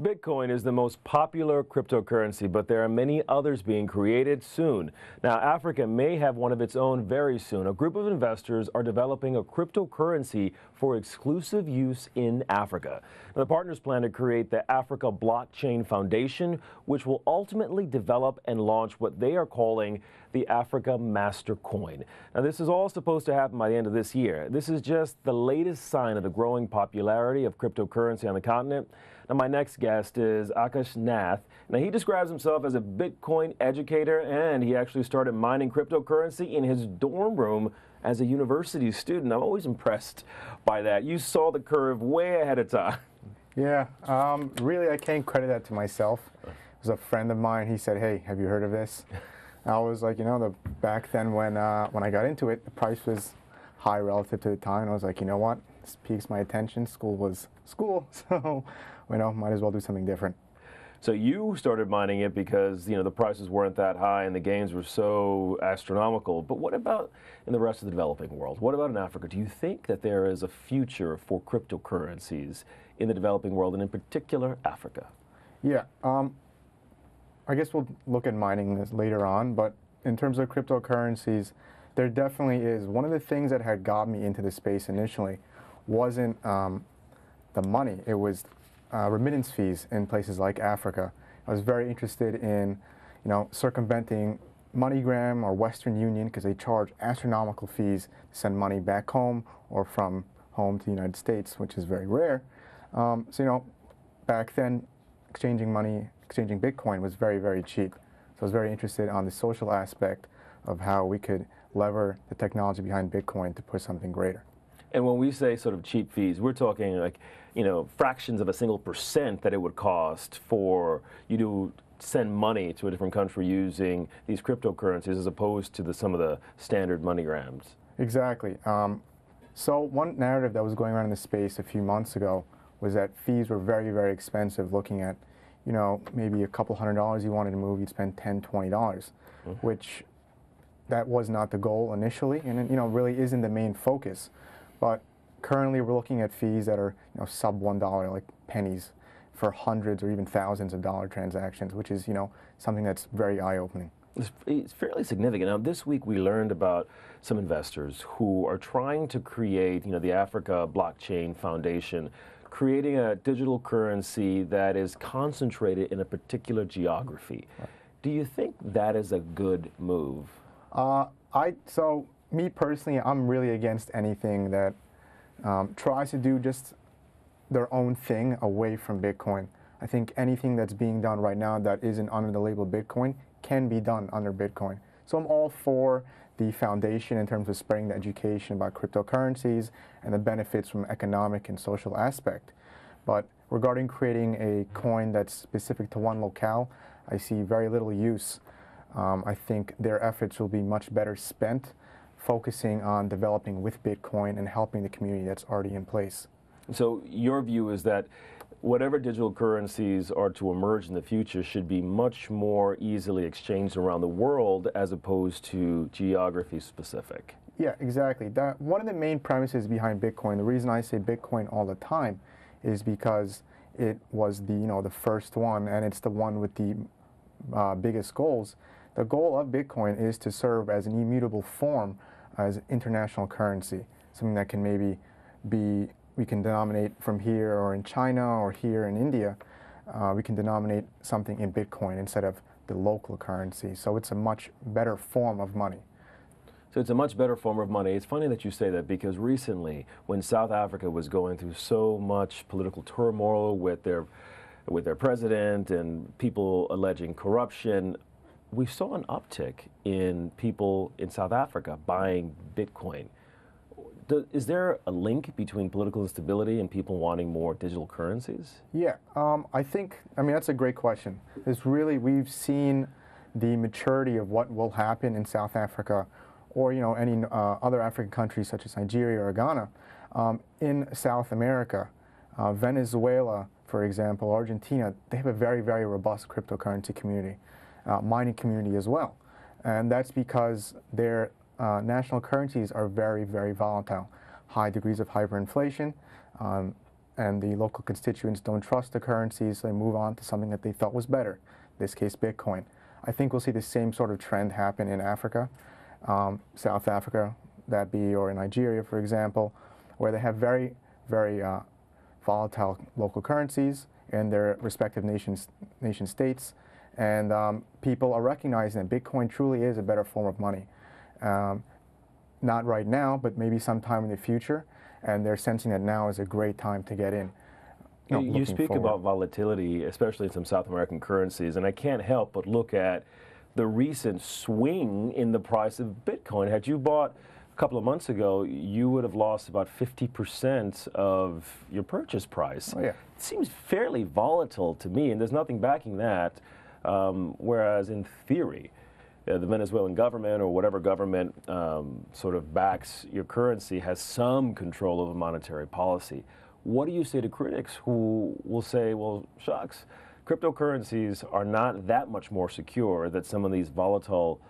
Bitcoin is the most popular cryptocurrency, but there are many others being created soon. Now, Africa may have one of its own very soon. A group of investors are developing a cryptocurrency for exclusive use in Africa. Now, the partners plan to create the Africa Blockchain Foundation, which will ultimately develop and launch what they are calling the Africa Master Coin. Now, this is all supposed to happen by the end of this year. This is just the latest sign of the growing popularity of cryptocurrency on the continent. Now, my next guest is Akash Nath. Now, he describes himself as a Bitcoin educator, and he actually started mining cryptocurrency in his dorm room as a university student. I'm always impressed by that. You saw the curve way ahead of time. Yeah, really, I can't credit that to myself. It was a friend of mine. He said, "Hey, have you heard of this?" I was like, back then when I got into it, the price was high relative to the time. I was like, you know what? This piques my attention. School was school, so might as well do something different. So you started mining it because the prices weren't that high and the gains were so astronomical. But what about in the rest of the developing world? What about in Africa? Do you think that there is a future for cryptocurrencies in the developing world, and in particular Africa? Yeah, I guess we'll look at mining this later on, but in terms of cryptocurrencies, there definitely is. One of the things that had got me into the space initially wasn't the money. It was remittance fees in places like Africa. I was very interested in, circumventing MoneyGram or Western Union because they charge astronomical fees to send money back home or from home to the United States, which is very rare. Back then, exchanging Bitcoin was very, very cheap. So I was very interested on the social aspect of how we could lever the technology behind Bitcoin to put something greater. And when we say sort of cheap fees, we're talking like, fractions of a single % that it would cost for you to send money to a different country using these cryptocurrencies as opposed to some of the standard MoneyGrams. Exactly. So one narrative that was going around in the space a few months ago was that fees were very, very expensive, looking at, maybe a couple $100 you wanted to move, you'd spend $10, $20, which that was not the goal initially, and it, really isn't the main focus. But currently we're looking at fees that are sub $1, like pennies, for hundreds or even thousands of dollar transactions, which is something that's very eye-opening. It's fairly significant. Now, this week we learned about some investors who are trying to create, the Africa Blockchain Foundation, creating a digital currency that is concentrated in a particular geography. Right. Do you think that is a good move? So me personally, I'm really against anything that tries to do just their own thing away from Bitcoin. I think anything that's being done right now that isn't under the label Bitcoin can be done under Bitcoin. So I'm all for the foundation in terms of spreading the education about cryptocurrencies and the benefits from economic and social aspect. But regarding creating a coin that's specific to one locale, I see very little use. I think their efforts will be much better spent focusing on developing with Bitcoin and helping the community that's already in place. So your view is that whatever digital currencies are to emerge in the future should be much more easily exchanged around the world as opposed to geography specific. Yeah, exactly. One of the main premises behind Bitcoin, the reason I say Bitcoin all the time, is because it was the first one, and it's the one with the biggest goals. The goal of Bitcoin is to serve as an immutable form as international currency, something that can maybe we can denominate from here or in China or here in India. We can denominate something in Bitcoin instead of the local currency. So it's a much better form of money. So it's a much better form of money. It's funny that you say that because recently, when South Africa was going through so much political turmoil with their president and people alleging corruption, we saw an uptick in people in South Africa buying Bitcoin. Is there a link between political instability and people wanting more digital currencies? Yeah, I mean, that's a great question. We've seen the maturity of what will happen in South Africa or, any other African countries such as Nigeria or Ghana. In South America, Venezuela, for example, Argentina, they have a very, very robust cryptocurrency community, mining community as well. And that's because their national currencies are very, very volatile, high degrees of hyperinflation, and the local constituents don't trust the currencies, so they move on to something that they thought was better, in this case Bitcoin. I think we'll see the same sort of trend happen in Africa, South Africa, that be, or in Nigeria, for example, where they have very, very volatile local currencies in their respective nation states, and people are recognizing that Bitcoin truly is a better form of money. Not right now, but maybe sometime in the future, and they're sensing that now is a great time to get in. You speak about volatility, especially in some South American currencies, and I can't help but look at the recent swing in the price of Bitcoin. Had you bought a couple of months ago, you would have lost about 50% of your purchase price. Oh, yeah. It seems fairly volatile to me, and there's nothing backing that, whereas in theory, the Venezuelan government or whatever government sort of backs your currency has some control over monetary policy. What do you say to critics who will say, well, shucks, cryptocurrencies are not that much more secure than some of these volatile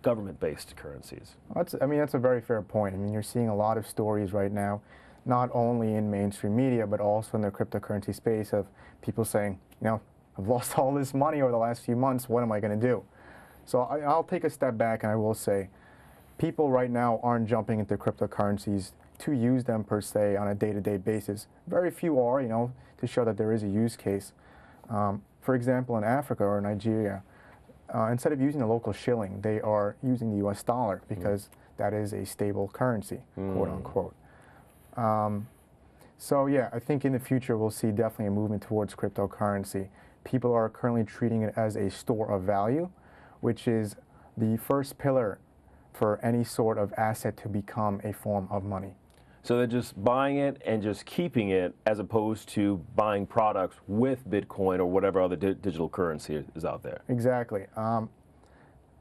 government-based currencies? That's a very fair point. I mean, you're seeing a lot of stories right now, not only in mainstream media, but also in the cryptocurrency space of people saying, I've lost all this money over the last few months, what am I going to do? So I'll take a step back and I will say, people right now aren't jumping into cryptocurrencies to use them per se on a day-to-day basis. Very few are, to show that there is a use case. For example, in Africa or Nigeria, instead of using the local shilling, they are using the US dollar because that is a stable currency, quote unquote. So yeah, I think in the future we'll see definitely a movement towards cryptocurrency. People are currently treating it as a store of value, which is the first pillar for any sort of asset to become a form of money. So they're just buying it and just keeping it as opposed to buying products with Bitcoin or whatever other digital currency is out there. Exactly. Now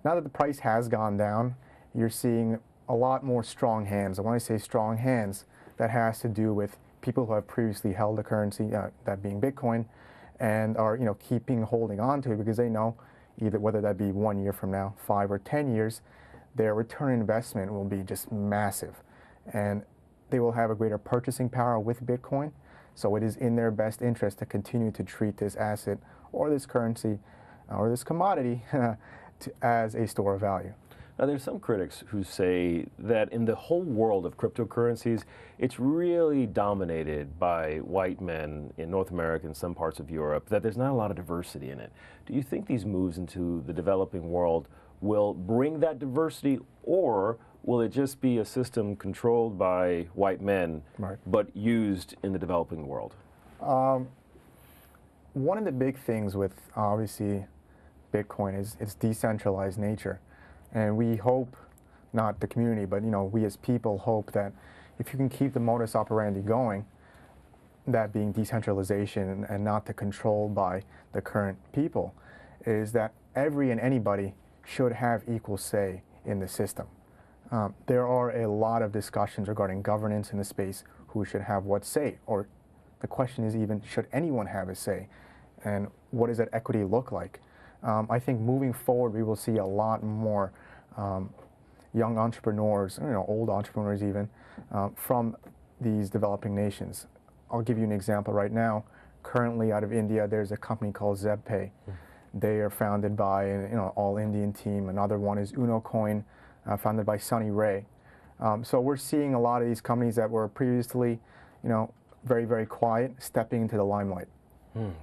that the price has gone down, you're seeing a lot more strong hands. And when I say strong hands, that has to do with people who have previously held the currency, that being Bitcoin, and are holding on to it because they know either whether that be 1 year from now, 5 or 10 years, their return on investment will be just massive. And they will have a greater purchasing power with Bitcoin. So it is in their best interest to continue to treat this asset or this currency or this commodity as a store of value. Now, there's some critics who say that in the whole world of cryptocurrencies, it's really dominated by white men in North America and some parts of Europe, that there's not a lot of diversity in it. Do you think these moves into the developing world will bring that diversity, or will it just be a system controlled by white men, right, but used in the developing world? One of the big things with, obviously, Bitcoin is its decentralized nature. And we hope, not the community, but we as people hope that if you can keep the modus operandi going, that being decentralization and not the control by the current people, is that every and anybody should have equal say in the system. There are a lot of discussions regarding governance in the space, who should have what say, or the question is even, should anyone have a say? And what does that equity look like? I think moving forward, we will see a lot more young entrepreneurs, old entrepreneurs even, from these developing nations. I'll give you an example right now. Currently out of India, there's a company called ZebPay. They are founded by an all-Indian team. Another one is UnoCoin, founded by Sunny Ray. So we're seeing a lot of these companies that were previously, very, very quiet, stepping into the limelight.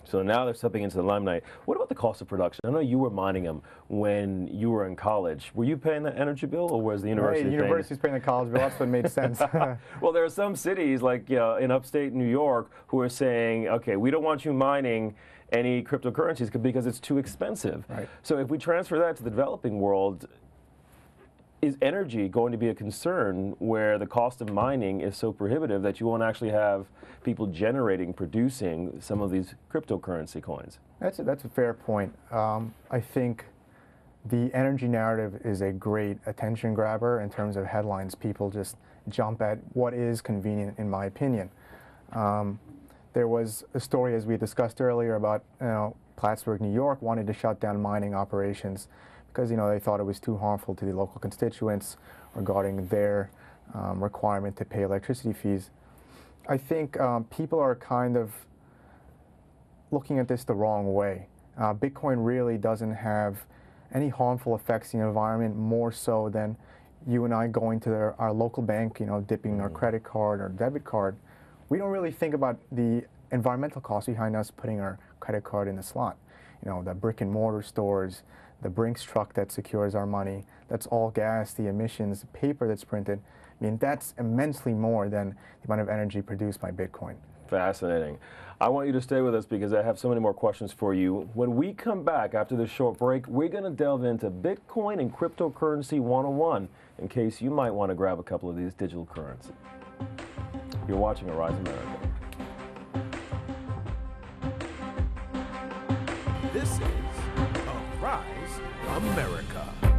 So now they're stepping into the limelight. What about the cost of production? I know you were mining them when you were in college. Were you paying the energy bill, or was the university paying? The university's paying the college bill. That's what made sense. Well, there are some cities, like in upstate New York, who are saying, okay, we don't want you mining any cryptocurrencies because it's too expensive. Right. So if we transfer that to the developing world, is energy going to be a concern where the cost of mining is so prohibitive that you won't actually have people producing some of these cryptocurrency coins? That's a fair point. I think the energy narrative is a great attention grabber in terms of headlines. People just jump at what is convenient, in my opinion. There was a story, as we discussed earlier, about Plattsburgh, New York, wanted to shut down mining operations because they thought it was too harmful to the local constituents regarding their requirement to pay electricity fees. I think people are kind of looking at this the wrong way. Bitcoin really doesn't have any harmful effects in the environment, more so than you and I going to our local bank, dipping our credit card or debit card. We don't really think about the environmental costs behind us putting our credit card in the slot. The brick and mortar stores, the Brinks truck that secures our money, that's all gas, the emissions, the paper that's printed. I mean, that's immensely more than the amount of energy produced by Bitcoin. Fascinating. I want you to stay with us because I have so many more questions for you. When we come back after this short break, we're going to delve into Bitcoin and cryptocurrency 101 in case you might want to grab a couple of these digital currencies. You're watching Arise America. This is Arise America.